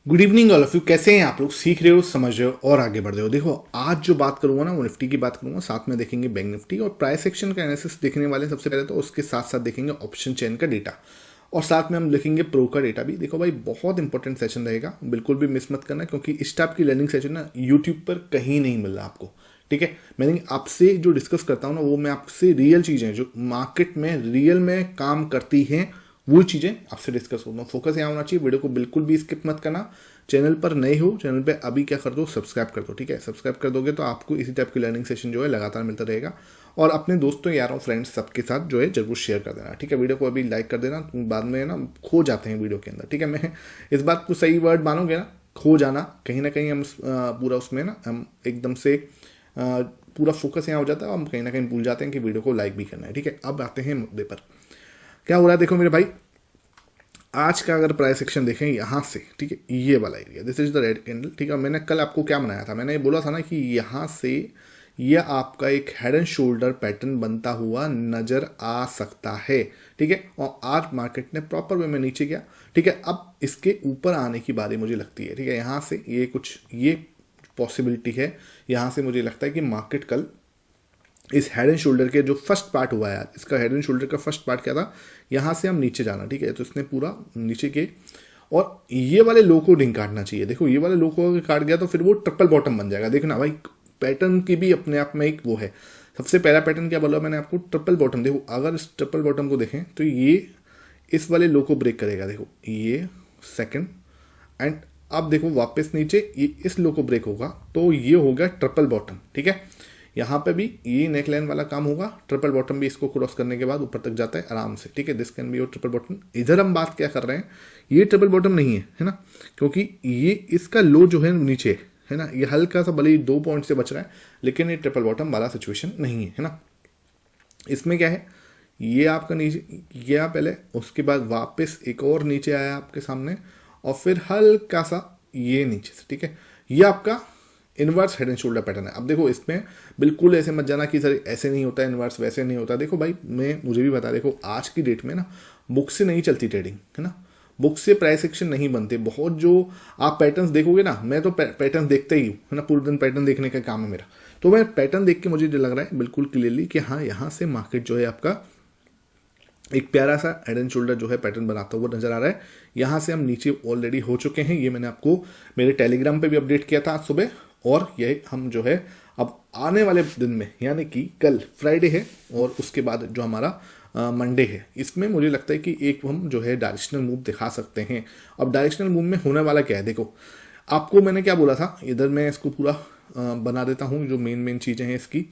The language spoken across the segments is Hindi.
Good evening all of you. कैसे हैं आप लोग? सीख रहे हो, समझ रहे हो और आगे बढ़ रहे हो। देखो, आज जो बात करूंगा ना वो निफ्टी की बात करूंगा, साथ में देखेंगे बैंक निफ्टी और प्राइस एक्शन का एनालिसिस देखने वाले हैं सबसे पहले तो। उसके साथ साथ देखेंगे ऑप्शन चेन का डेटा और साथ में हम देखेंगे प्रो का डेटा भी। देखो भाई, बहुत इंपॉर्टेंट सेशन रहेगा, बिल्कुल भी मिस मत करना, क्योंकि इस टाइप की लर्निंग सेशन ना यूट्यूब पर कहीं नहीं मिल रहा आपको। ठीक है, मैंने आपसे जो डिस्कस करता हूँ ना वो मैं आपसे रियल चीज़ें जो मार्केट में रियल में काम करती हैं वो चीज़ें आपसे डिस्कस करता हूँ। फोकस यहाँ होना चाहिए, वीडियो को बिल्कुल भी स्किप मत करना। चैनल पर नए हो, चैनल पे अभी क्या कर दो, सब्सक्राइब कर दो। ठीक है, सब्सक्राइब कर दोगे तो आपको इसी टाइप की लर्निंग सेशन जो है लगातार मिलता रहेगा। और अपने दोस्तों, यारों, फ्रेंड्स सबके साथ जो है जरूर शेयर कर देना। ठीक है, वीडियो को अभी लाइक कर देना, बाद में ना खो जाते हैं वीडियो के अंदर। ठीक है, मैं इस बात को सही वर्ड मानोगे ना, खो जाना। कहीं ना कहीं हम पूरा उसमें ना हम एकदम से पूरा फोकस यहाँ हो जाता है, हम कहीं ना कहीं भूल जाते हैं कि वीडियो को लाइक भी करना है। ठीक है, अब आते हैं मुद्दे पर। क्या हो रहा है देखो मेरे भाई, आज का अगर प्राइस एक्शन देखें यहाँ से, ठीक है, ये वाला area, this is the red candle. ठीक है, मैंने कल आपको क्या बनाया था, मैंने ये बोला था ना कि यहाँ से ये आपका एक हेड एंड शोल्डर पैटर्न बनता हुआ नजर आ सकता है। ठीक है, और आज मार्केट ने प्रॉपर वे में नीचे गया। ठीक है, अब इसके ऊपर आने की बारी मुझे लगती है। ठीक है, यहाँ से ये कुछ ये पॉसिबिलिटी है, यहाँ से मुझे लगता है कि मार्केट कल इस हेड एंड शोल्डर के जो फर्स्ट पार्ट हुआ है, इसका हेड एंड शोल्डर का फर्स्ट पार्ट क्या था, यहाँ से हम नीचे जाना। ठीक है, तो इसने पूरा नीचे के और ये वाले लो को नहीं काटना चाहिए। देखो, ये वाले लो को अगर काट गया तो फिर वो ट्रिपल बॉटम बन जाएगा। देखना भाई, पैटर्न की भी अपने आप में एक वो है। सबसे पहला पैटर्न क्या बोला मैंने आपको, ट्रिपल बॉटम। देखो, अगर इस ट्रिपल बॉटम को देखें तो ये इस वाले लो को ब्रेक करेगा। देखो, ये सेकंड एंड अब देखो वापस नीचे ये इस लो को ब्रेक होगा तो ये हो गया ट्रिपल बॉटम। ठीक है, यहाँ पे भी ये नेक लाइन वाला काम होगा, ट्रिपल बॉटम भी इसको क्रॉस करने के बाद ऊपर तक जाता है आराम से। ठीक है, this can be your triple bottom. इधर हम बात क्या कर रहे हैं, ये ट्रिपल बॉटम नहीं है ना, क्योंकि ये इसका लो जो है नीचे है ना, ये हल्का सा भले ही 2 पॉइंट से बच रहा है, लेकिन ये ट्रिपल बॉटम वाला सिचुएशन नहीं है ना। इसमें क्या है, ये आपका नीचे गया पहले, उसके बाद वापस एक और नीचे आया आपके सामने और फिर हल्का सा ये नीचे से। ठीक है, ये आपका inverse head and shoulder pattern है। अब देखो, इसमें बिल्कुल ऐसे मत जाना कि सर ऐसे नहीं होता है इनवर्स, वैसे नहीं होता। देखो भाई, मुझे भी पता है, देखो आज की डेट में ना बुक से नहीं चलती ट्रेडिंग, है ना। बुक से प्राइस एक्शन नहीं बनते। बहुत जो आप पैटर्न्स देखोगे ना, मैं तो पैटर्न देखता ही हूँ, है ना, पूरे दिन पैटर्न देखने का काम है मेरा। तो मैं पैटर्न देख के मुझे जो लग रहा है बिल्कुल क्लियरली कि हाँ, यहाँ से मार्केट जो है आपका एक प्यारा सा हेड एंड शोल्डर जो है पैटर्न बनाता हुआ नजर आ रहा है। यहाँ से हम नीचे ऑलरेडी हो चुके हैं, ये मैंने आपको मेरे टेलीग्राम पे भी अपडेट किया था आज सुबह। और ये हम जो है अब आने वाले दिन में, यानी कि कल फ्राइडे है और उसके बाद जो हमारा मंडे है, इसमें मुझे लगता है कि एक हम जो है डायरेक्शनल मूव दिखा सकते हैं। अब डायरेक्शनल मूव में होने वाला क्या है, देखो आपको मैंने क्या बोला था, इधर मैं इसको पूरा बना देता हूँ। जो मेन चीज़ें हैं इसकी,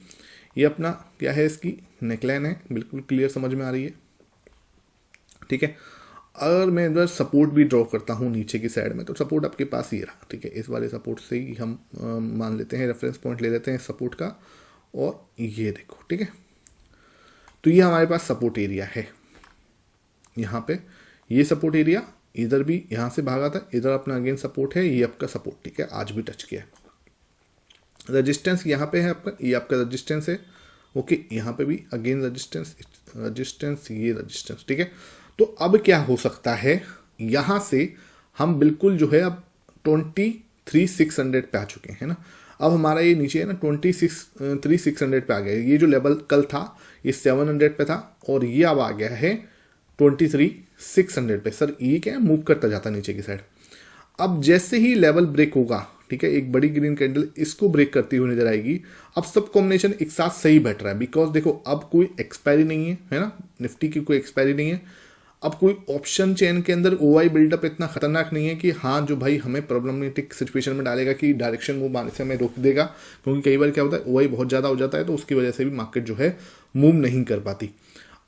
ये अपना क्या है, इसकी नेकलाइन है, बिल्कुल क्लियर समझ में आ रही है। ठीक है, अगर मैं इधर सपोर्ट भी ड्रॉ करता हूँ नीचे की साइड में, तो सपोर्ट आपके पास ये रहा। ठीक है, इस वाले सपोर्ट से ही हम मान लेते हैं, रेफरेंस पॉइंट ले लेते हैं सपोर्ट का। और ये देखो, ठीक है, तो ये हमारे पास सपोर्ट एरिया है। यहाँ पे ये सपोर्ट एरिया, इधर भी यहाँ से भागा था, इधर अपना अगेन सपोर्ट है, ये आपका सपोर्ट। ठीक है, आज भी टच किया है। रजिस्टेंस यहाँ पे है आपका, ये आपका रजिस्टेंस है। ओके, यहाँ पे भी अगेन रजिस्टेंस, ये रजिस्टेंस। ठीक है, तो अब क्या हो सकता है, यहां से हम बिल्कुल जो है अब 23,600 पे आ चुके हैं ना। अब हमारा ये नीचे है ना 23,600 पे आ गया। ये जो लेवल कल था ये 700 पे था और ये अब आ गया है 23,600 पे। सर ये क्या है, मूव करता जाता नीचे की साइड। अब जैसे ही लेवल ब्रेक होगा, ठीक है, एक बड़ी ग्रीन कैंडल इसको ब्रेक करती हुई नजर आएगी। अब सब कॉम्बिनेशन एक साथ सही बैठ रहा है, बिकॉज देखो अब कोई एक्सपायरी नहीं है ना, निफ्टी की कोई एक्सपायरी नहीं है। अब कोई ऑप्शन चेन के अंदर ओआई बिल्डअप इतना खतरनाक नहीं है कि हाँ जो भाई हमें प्रॉब्लमेटिक सिचुएशन में डालेगा कि डायरेक्शन मूव आने से हमें रोक देगा। क्योंकि कई बार क्या होता है, ओआई बहुत ज़्यादा हो जाता है तो उसकी वजह से भी मार्केट जो है मूव नहीं कर पाती।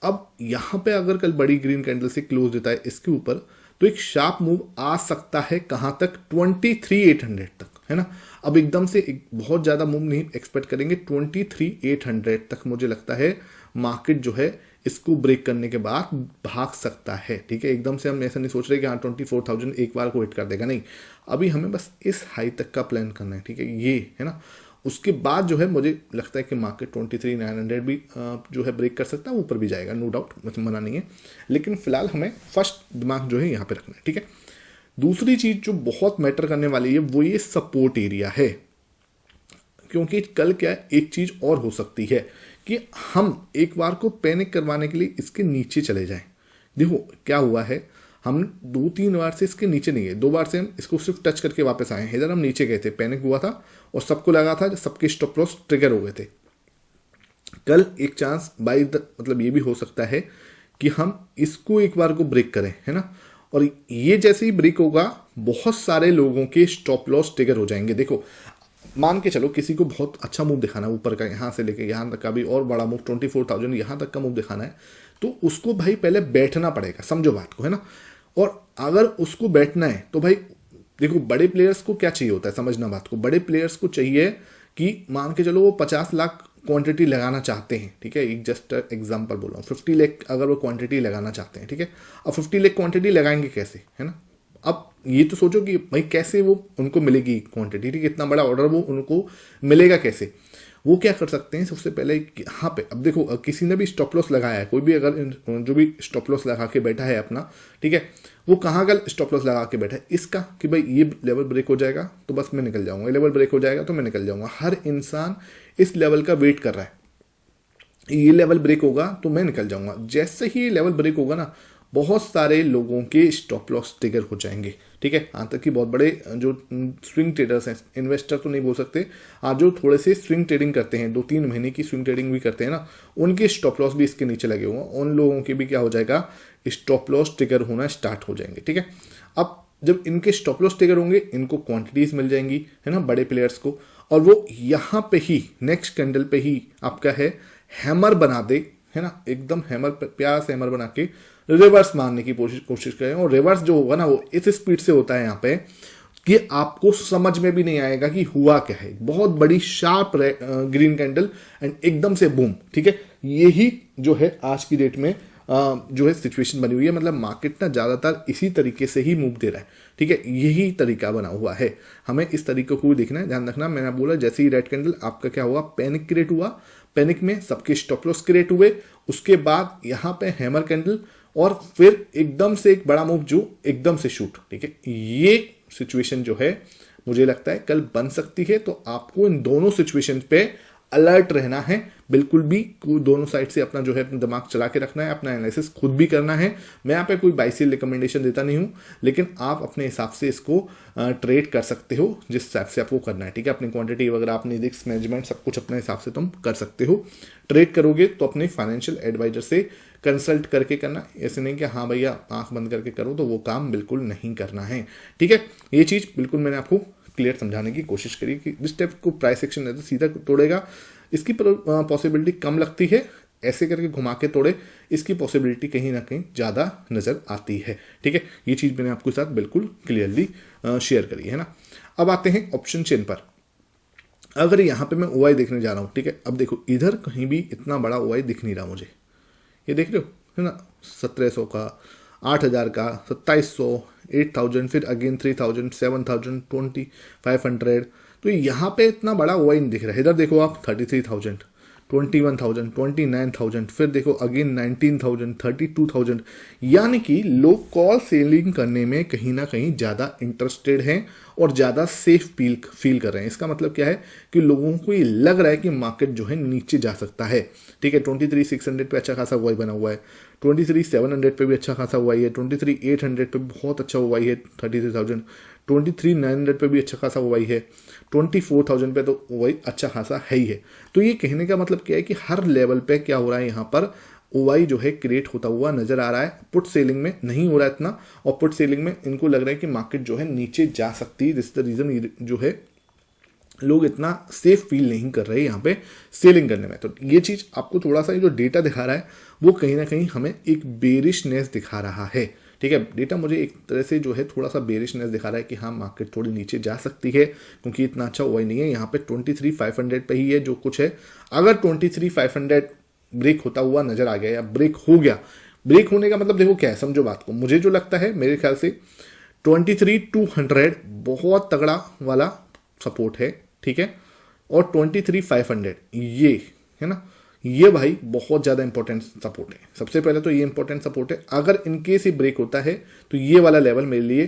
अब यहाँ पे अगर कल बड़ी ग्रीन कैंडल से क्लोज देता है इसके ऊपर, तो एक शार्प मूव आ सकता है कहाँ तक, 23,800 तक, है ना। अब एकदम से एक बहुत ज़्यादा मूव नहीं एक्सपेक्ट करेंगे, 23,800 तक मुझे लगता है मार्केट जो है इसको ब्रेक करने के बाद भाग सकता है। ठीक है, एकदम से हम ऐसा नहीं सोच रहे कि हाँ 24,000 एक बार को हिट कर देगा, नहीं। अभी हमें बस इस हाई तक का प्लान करना है। ठीक है, ये है ना, उसके बाद जो है मुझे लगता है कि मार्केट 23,900 भी जो है ब्रेक कर सकता है, ऊपर भी जाएगा, नो डाउट, मतलब मना नहीं है। लेकिन फिलहाल हमें फर्स्ट दिमाग जो है यहाँ पे रखना है। ठीक है, दूसरी चीज जो बहुत मैटर करने वाली है वो ये सपोर्ट एरिया है, क्योंकि कल क्या है, एक चीज और हो सकती है कि हम एक बार को पैनिक करवाने के लिए इसके नीचे चले जाएं। देखो क्या हुआ है, हम 2-3 बार से इसके नीचे नहीं गए, 2 बार से हम इसको सिर्फ टच करके वापस आए हैं। इधर हम नीचे गए थे, पैनिक हुआ था और सबको लगा था सबके स्टॉप लॉस ट्रिगर हो गए थे। कल एक चांस मतलब ये भी हो सकता है कि हम इसको एक बार को ब्रेक करें, है ना, और ये जैसे ही ब्रेक होगा बहुत सारे लोगों के स्टॉप लॉस ट्रिगर हो जाएंगे। देखो मान के चलो किसी को बहुत अच्छा मूव दिखाना है ऊपर का, यहाँ से लेके यहाँ तक का भी और बड़ा मूव 24,000 यहाँ तक का मूव दिखाना है, तो उसको भाई पहले बैठना पड़ेगा, समझो बात को, है ना। और अगर उसको बैठना है तो भाई देखो बड़े प्लेयर्स को क्या चाहिए होता है, समझना बात को, बड़े प्लेयर्स को चाहिए कि मान के चलो वो 50 लाख क्वांटिटी लगाना चाहते हैं, ठीक है, एक जस्ट एग्जांपल बोल रहा हूँ, 50 लाख अगर वो क्वांटिटी लगाना चाहते हैं, ठीक है। अब 50 लाख क्वांटिटी लगाएंगे कैसे, है ना। अब ये तो सोचो कि भाई कैसे वो उनको मिलेगी क्वांटिटी, ठीक है, इतना बड़ा ऑर्डर वो उनको मिलेगा कैसे। वो क्या कर सकते हैं, सबसे पहले यहाँ पे अब देखो किसी ने भी स्टॉप लॉस लगाया है, कोई भी अगर जो भी स्टॉप लॉस लगा के बैठा है अपना, ठीक है, वो कहाँ का स्टॉप लॉस लगा के बैठा है, इसका कि भाई ये लेवल ब्रेक हो जाएगा तो बस मैं निकल जाऊंगा, ये लेवल ब्रेक हो जाएगा तो मैं निकल जाऊंगा। हर इंसान इस लेवल का वेट कर रहा है, ये लेवल ब्रेक होगा तो मैं निकल जाऊंगा। जैसे ही ये लेवल ब्रेक होगा ना, बहुत सारे लोगों के स्टॉप लॉस ट्रिगर हो जाएंगे, ठीक है। यहाँ तक कि बहुत बड़े जो स्विंग ट्रेडर्स हैं, इन्वेस्टर तो नहीं बोल सकते, आज जो थोड़े से स्विंग ट्रेडिंग करते हैं, 2-3 महीने की स्विंग ट्रेडिंग भी करते हैं ना, उनके स्टॉप लॉस भी इसके नीचे लगे हुए, उन लोगों के भी क्या हो जाएगा, स्टॉप लॉस ट्रिगर होना स्टार्ट हो जाएंगे, ठीक है। अब जब इनके स्टॉप लॉस ट्रिगर होंगे, इनको क्वांटिटीज मिल जाएंगी, है ना, बड़े प्लेयर्स को, और वो यहाँ पे ही नेक्स्ट कैंडल पे ही आपका है हैमर बना दे, है ना, एकदम हैमर, प्यार से हैमर बना के रिवर्स मारने की कोशिश करें। और रिवर्स जो होगा ना वो इस स्पीड से होता है यहाँ पे कि आपको समझ में भी नहीं आएगा कि हुआ क्या है। बहुत बड़ी शार्प ग्रीन कैंडल एंड एकदम से बूम, ठीक है। यही जो है आज की डेट में जो है सिचुएशन बनी हुई है, मतलब मार्केट ना ज्यादातर इसी तरीके से ही मूव दे रहा है, ठीक है। यही तरीका बना हुआ है, हमें इस तरीके को भी देखना है, ध्यान रखना। मैंने बोला जैसे ही रेड कैंडल आपका क्या हुआ, पैनिक क्रिएट हुआ, पैनिक में सबके स्टॉप लॉस क्रिएट हुए, उसके बाद यहाँ पे हैमर कैंडल और फिर एकदम से एक बड़ा मूव जो एकदम से शूट, ठीक है। ये सिचुएशन जो है मुझे लगता है कल बन सकती है, तो आपको इन दोनों सिचुएशन पे अलर्ट रहना है, बिल्कुल भी दोनों साइड से अपना जो है दिमाग चला के रखना है, अपना एनालिसिस खुद भी करना है। मैं यहाँ पे कोई बाई सेल रिकमेंडेशन देता नहीं हूँ, लेकिन आप अपने हिसाब से इसको ट्रेड कर सकते हो जिस हिसाब से आपको करना है, ठीक है। अपनी क्वांटिटी वगैरह, अपनी रिस्क मैनेजमेंट सब कुछ अपने हिसाब से तुम कर सकते हो। ट्रेड करोगे तो अपने फाइनेंशियल एडवाइजर से कंसल्ट करके करना, ऐसे नहीं कि हाँ भैया आंख बंद करके करो, तो वो काम बिल्कुल नहीं करना है, ठीक है। ये चीज़ बिल्कुल मैंने आपको क्लियर समझाने की कोशिश करी कि जिस टाइप को प्राइस एक्शन है तो सीधा तोड़ेगा, इसकी पॉसिबिलिटी कम लगती है, ऐसे करके घुमा के तोड़े इसकी पॉसिबिलिटी कहीं ना कहीं ज़्यादा नज़र आती है, ठीक है। ये चीज़ मैंने आपके साथ बिल्कुल क्लियरली शेयर करी है ना। अब आते हैं ऑप्शन चेन पर। अगर यहाँ पे मैं ओआई देखने जा रहा हूँ, ठीक है, अब देखो इधर कहीं भी इतना बड़ा ओआई दिख नहीं रहा मुझे, ये देख रहे हो, है ना, 1700 का, 8000 का, 2700, 8000, फिर अगेन 3000, 7000, 2500, तो यहाँ पे इतना बड़ा ओआई नहीं दिख रहा है। इधर देखो आप 33,000, 21,000, 29,000, फिर देखो अगेन 19,000, 32,000, यानी कि लोग कॉल सेलिंग करने में कहीं ना कहीं ज़्यादा इंटरेस्टेड हैं और ज़्यादा सेफ फील कर रहे हैं। इसका मतलब क्या है कि लोगों को ये लग रहा है कि मार्केट जो है नीचे जा सकता है, ठीक है। 23,600 पे अच्छा खासा ओआई बना हुआ है, 23,700 पे भी अच्छा खासा ओआई है, 23,800 पे भी बहुत अच्छा ओआई है, 33,000, 23,900 पे भी अच्छा खासा ओआई है, 24,000 पे तो ओआई अच्छा खासा है ही है। तो ये कहने का मतलब क्या है कि हर लेवल पे क्या हो रहा है, यहाँ पर ओआई जो है क्रिएट होता हुआ नजर आ रहा है। पुट सेलिंग में नहीं हो रहा है इतना, और पुट सेलिंग में इनको लग रहा है कि मार्केट जो है नीचे जा सकती है, दिस द रीजन जो है लोग इतना सेफ फील नहीं कर रहे यहाँ पे सेलिंग करने में। तो ये चीज आपको थोड़ा सा जो डेटा दिखा रहा है वो कहीं ना कहीं हमें एक बेरिशनेस दिखा रहा है, ठीक है। डेटा मुझे एक तरह से जो है थोड़ा सा बेरिशनेस दिखा रहा है कि हाँ मार्केट थोड़ी नीचे जा सकती है, क्योंकि इतना अच्छा हुआ ही नहीं है। यहाँ पे 23,500 पे ही है जो कुछ है। अगर 23,500 ब्रेक होता हुआ नजर आ गया या ब्रेक हो गया, ब्रेक होने का मतलब देखो क्या है, समझो बात को। मुझे जो लगता है, मेरे ख्याल से 23,200 बहुत तगड़ा वाला सपोर्ट है, ठीक है, और 23,500 ये है ना, ये भाई बहुत ज़्यादा इंपॉर्टेंट सपोर्ट है। सबसे पहले तो ये इंपॉर्टेंट सपोर्ट है। अगर इनकेस ही ब्रेक होता है तो ये वाला लेवल मेरे लिए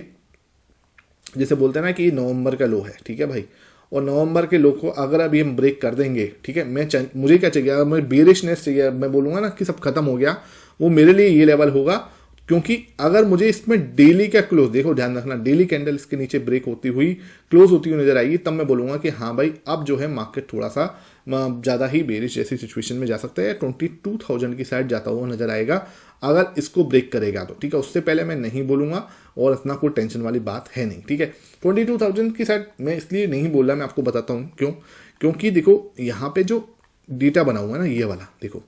जैसे बोलते हैं ना कि नवंबर का लो है, ठीक है भाई, और नवंबर के लो को अगर अभी हम ब्रेक कर देंगे, ठीक है, मुझे क्या चाहिए, अगर मुझे बेरिशनेस चाहिए, मैं बोलूंगा ना कि सब खत्म हो गया, वो मेरे लिए ये लेवल होगा। क्योंकि अगर मुझे इसमें डेली का क्लोज, देखो ध्यान रखना, डेली कैंडल इसके नीचे ब्रेक होती हुई क्लोज होती हुई नजर आएगी, तब मैं बोलूंगा कि हाँ भाई अब जो है मार्केट थोड़ा सा ज़्यादा ही बेरिश जैसी सिचुएशन में जा सकता है, 22,000 की साइड जाता हुआ नजर आएगा अगर इसको ब्रेक करेगा तो, ठीक है। उससे पहले मैं नहीं बोलूंगा और इतना कोई टेंशन वाली बात है नहीं, ठीक है। 22,000 की साइड मैं इसलिए नहीं बोल रहा, मैं आपको बताता हूँ क्यों। क्योंकि देखो यहाँ पे जो डेटा बना हुआ है ना, ये वाला देखो,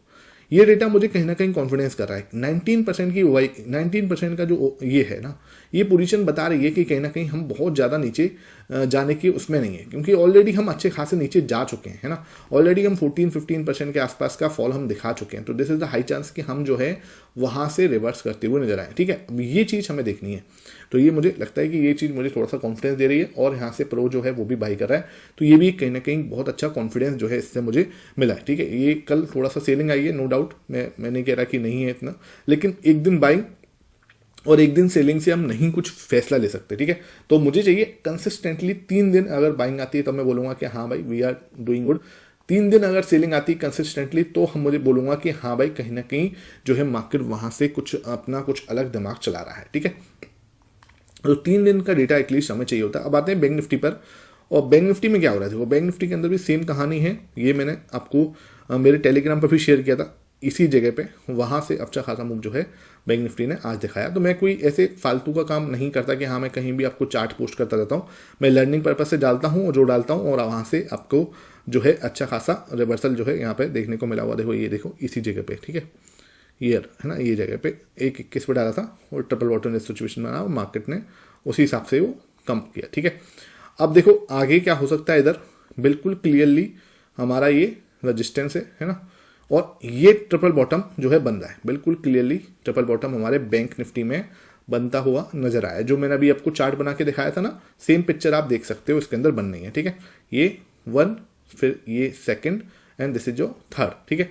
ये डेटा मुझे कहीं ना कहीं कॉन्फिडेंस कर रहा है। 19% की 19% का जो ये है ना, ये पोजीशन बता रही है कि कहीं ना कहीं हम बहुत ज़्यादा नीचे जाने की उसमें नहीं है, क्योंकि ऑलरेडी हम अच्छे खासे नीचे जा चुके हैं, है ना। ऑलरेडी हम 14-15% के आसपास का फॉल हम दिखा चुके हैं, तो this is the high chance कि हम जो है वहाँ से रिवर्स करते हुए नजर आए, ठीक है। अब ये चीज़ हमें देखनी है, तो ये मुझे लगता है कि ये चीज़ मुझे थोड़ा सा कॉन्फिडेंस दे रही है, और यहाँ से प्रो जो है वो भी बाई कर रहा है, तो ये भी कहीं ना कहीं बहुत अच्छा कॉन्फिडेंस जो है इससे मुझे मिला है, ठीक है। ये कल थोड़ा सा सेलिंग आई है, नो डाउट, मैं नहीं कह रहा कि नहीं है इतना, लेकिन एक दिन बाइंग और एक दिन सेलिंग से हम नहीं कुछ फैसला ले सकते, ठीक है। तो मुझे चाहिए कंसिस्टेंटली 3 दिन अगर बाइंग आती है तब मैं बोलूंगा कि हाँ भाई वी आर डूइंग गुड। 3 दिन अगर सेलिंग आती है कंसिस्टेंटली तो हम मुझे बोलूंगा कि हाँ भाई कहीं ना कहीं जो है मार्केट वहां से कुछ अपना कुछ अलग दिमाग चला रहा है, ठीक है। तो 3 दिन का डेटा एटलीस्ट हमें चाहिए होता है। अब आते हैं बैंक निफ्टी पर, और बैंक निफ्टी में क्या हो रहा है, देखो बैंक निफ्टी के अंदर भी सेम कहानी है, ये मैंने आपको मेरे टेलीग्राम पर भी शेयर किया था इसी जगह पे, वहाँ से अच्छा खासा मूव जो है बैंक निफ्टी ने आज दिखाया। तो मैं कोई ऐसे फालतू का काम नहीं करता कि हाँ मैं कहीं भी आपको चार्ट पोस्ट करता रहता हूँ, मैं लर्निंग पर्पज से डालता हूँ और जो डालता हूँ, और वहाँ से आपको जो है अच्छा खासा रिवर्सल जो है यहाँ पे देखने को मिला हुआ। देखो ये देखो इसी जगह पे, ठीक है, ईयर है ना, ये जगह पे 1.21 पे डाला था और ट्रिपल बॉटम सिचुएशन बना, मार्केट ने उसी हिसाब से वो कम किया, ठीक है। अब देखो आगे क्या हो सकता है, इधर बिल्कुल क्लियरली हमारा ये रेजिस्टेंस है ना, और ये ट्रिपल बॉटम जो है बन रहा है, बिल्कुल क्लियरली ट्रिपल बॉटम हमारे बैंक निफ्टी में बनता हुआ नजर आया। जो मैंने अभी आपको चार्ट बना के दिखाया था ना, सेम पिक्चर आप देख सकते हो इसके अंदर बन रही है, ठीक है। ये 1, फिर ये 2nd, एंड दिस इज जो 3rd, ठीक है।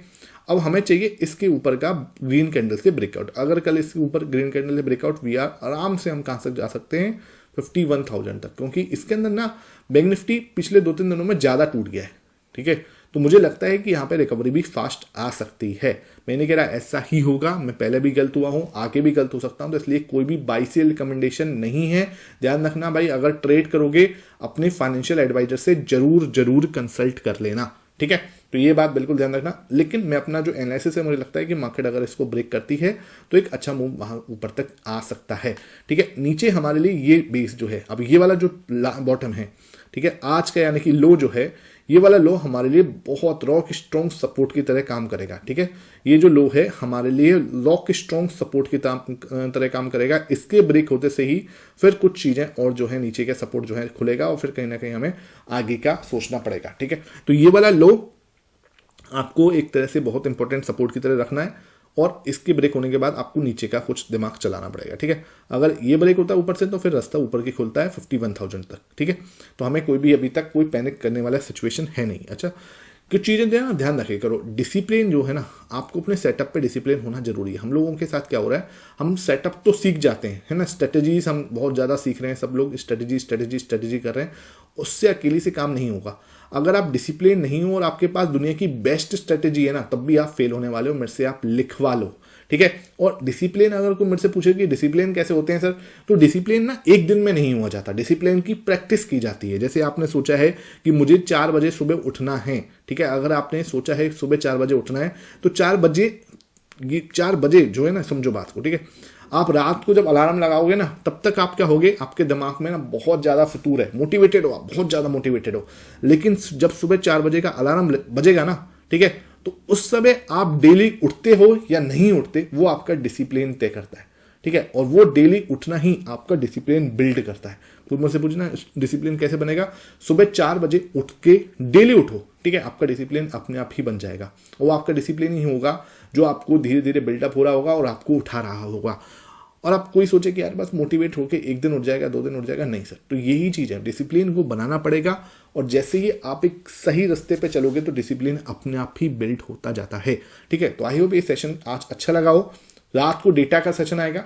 अब हमें चाहिए इसके ऊपर का ग्रीन कैंडल से ब्रेकआउट। अगर कल इसके ऊपर ग्रीन कैंडल से ब्रेकआउट वी आर आराम से हम कहां तक जा सकते हैं, 51,000 तक, क्योंकि इसके अंदर ना बैंक निफ्टी पिछले 2-3 दिनों में ज्यादा टूट गया है, ठीक है। तो मुझे लगता है कि यहाँ पे रिकवरी भी फास्ट आ सकती है। मैं नहीं कह रहा ऐसा ही होगा, मैं पहले भी गलत हुआ हूँ, आगे भी गलत हो सकता हूँ, तो इसलिए कोई भी बाई सेल रिकमेंडेशन नहीं है। ध्यान रखना भाई, अगर ट्रेड करोगे अपने फाइनेंशियल एडवाइजर से जरूर कंसल्ट कर लेना, ठीक है। तो ये बात बिल्कुल ध्यान रखना। लेकिन मैं अपना जो एनालिसिस है, मुझे लगता है कि मार्केट अगर इसको ब्रेक करती है तो एक अच्छा मूव वहां ऊपर तक आ सकता है, ठीक है। नीचे हमारे लिए ये बेस जो है, अब ये वाला जो बॉटम है, ठीक है, आज का यानी कि लो जो है, ये वाला लो हमारे लिए बहुत रॉक स्ट्रॉन्ग सपोर्ट की तरह काम करेगा, ठीक है। ये जो लो है हमारे लिए रॉक स्ट्रॉन्ग सपोर्ट की तरह काम करेगा। इसके ब्रेक होते से ही फिर कुछ चीजें और जो है नीचे का सपोर्ट जो है खुलेगा, और फिर कहीं ना कहीं हमें आगे का सोचना पड़ेगा, ठीक है। तो ये वाला लो आपको एक तरह से बहुत इंपॉर्टेंट सपोर्ट की तरह रखना है, और इसके ब्रेक होने के बाद आपको नीचे का कुछ दिमाग चलाना पड़ेगा, ठीक है। अगर ये ब्रेक होता है ऊपर से तो फिर रास्ता ऊपर की खुलता है 51,000 तक, ठीक है। तो हमें कोई भी अभी तक कोई पैनिक करने वाला सिचुएशन है नहीं। अच्छा, कुछ चीज़ें ध्यान रखे करो, डिसिप्लिन जो है ना, आपको अपने सेटअप पे डिसिप्लिन होना जरूरी है। हम लोगों के साथ क्या हो रहा है, हम सेटअप तो सीख जाते हैं, है ना, स्ट्रेटेजीज हम बहुत ज़्यादा सीख रहे हैं, सब लोग स्ट्रेटेजी कर रहे हैं, उससे अकेले से काम नहीं होगा। अगर आप डिसिप्लिन नहीं हो और आपके पास दुनिया की बेस्ट स्ट्रेटेजी है ना, तब भी आप फेल होने वाले हो। मेरे से आप लिखवा लो, ठीक है। और डिसिप्लिन अगर कोई मेरे से पूछे कि डिसिप्लिन कैसे होते हैं सर, तो डिसिप्लिन ना एक दिन में नहीं हुआ जाता, डिसिप्लिन की प्रैक्टिस की जाती है। जैसे आपने सोचा है कि मुझे 4 बजे सुबह उठना है, ठीक है, अगर आपने सोचा है सुबह 4 बजे उठना है, तो 4 बजे जो है ना, समझो बात को, ठीक है। आप रात को जब अलार्म लगाओगे ना, तब तक आप क्या होगे, आपके दिमाग में ना बहुत ज्यादा फितूर है, मोटिवेटेड हो आप, बहुत ज्यादा मोटिवेटेड हो। लेकिन जब सुबह 4 बजे का अलार्म बजेगा ना, ठीक है, तो उस समय आप डेली उठते हो या नहीं उठते, वो आपका डिसिप्लिन तय करता है, ठीक है। और वो डेली उठना ही आपका डिसिप्लिन बिल्ड करता है। तो मुझसे पूछना डिसिप्लिन कैसे बनेगा, सुबह 4 बजे उठ के डेली उठो, ठीक है, आपका डिसिप्लिन अपने आप ही बन जाएगा। वो आपका डिसिप्लिन ही होगा जो आपको धीरे धीरे बिल्डअप हो रहा होगा और आपको उठा रहा होगा। और आप कोई सोचे कि यार बस मोटिवेट होके एक दिन उठ जाएगा, 2 दिन उठ जाएगा, नहीं सर। तो यही चीज है, डिसिप्लिन को बनाना पड़ेगा, और जैसे ही आप एक सही रास्ते पे चलोगे तो डिसिप्लिन अपने आप ही बिल्ड होता जाता है, ठीक है। तो आई होप ये सेशन आज अच्छा लगा हो। रात को डेटा का सेशन आएगा,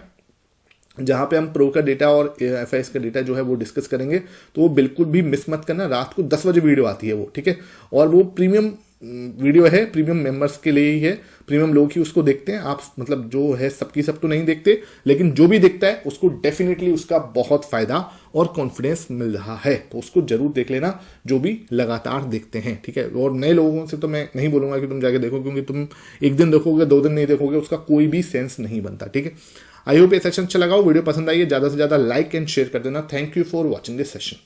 जहाँ पे हम प्रो का डेटा और एफआईएस का डेटा जो है वो डिस्कस करेंगे। तो वो बिल्कुल भी मिस मत करना, रात को 10 बजे वीडियो आती है वो, ठीक है। और वो प्रीमियम वीडियो है, प्रीमियम मेंबर्स के लिए ही है, प्रीमियम लोग ही उसको देखते हैं। आप मतलब जो है सबकी सब तो नहीं देखते, लेकिन जो भी देखता है उसको डेफिनेटली उसका बहुत फायदा और कॉन्फिडेंस मिल रहा है, तो उसको जरूर देख लेना जो भी लगातार देखते हैं, ठीक है। और नए लोगों से तो मैं नहीं बोलूंगा कि तुम जाके देखो, क्योंकि तुम एक दिन देखोगे 2 दिन नहीं देखोगे, उसका कोई भी सेंस नहीं बनता, ठीक है। आई होप ये सेशन अच्छा लगा हो, वीडियो पसंद आई है ज्यादा से ज्यादा लाइक एंड शेयर कर देना। Thank you for watching this session.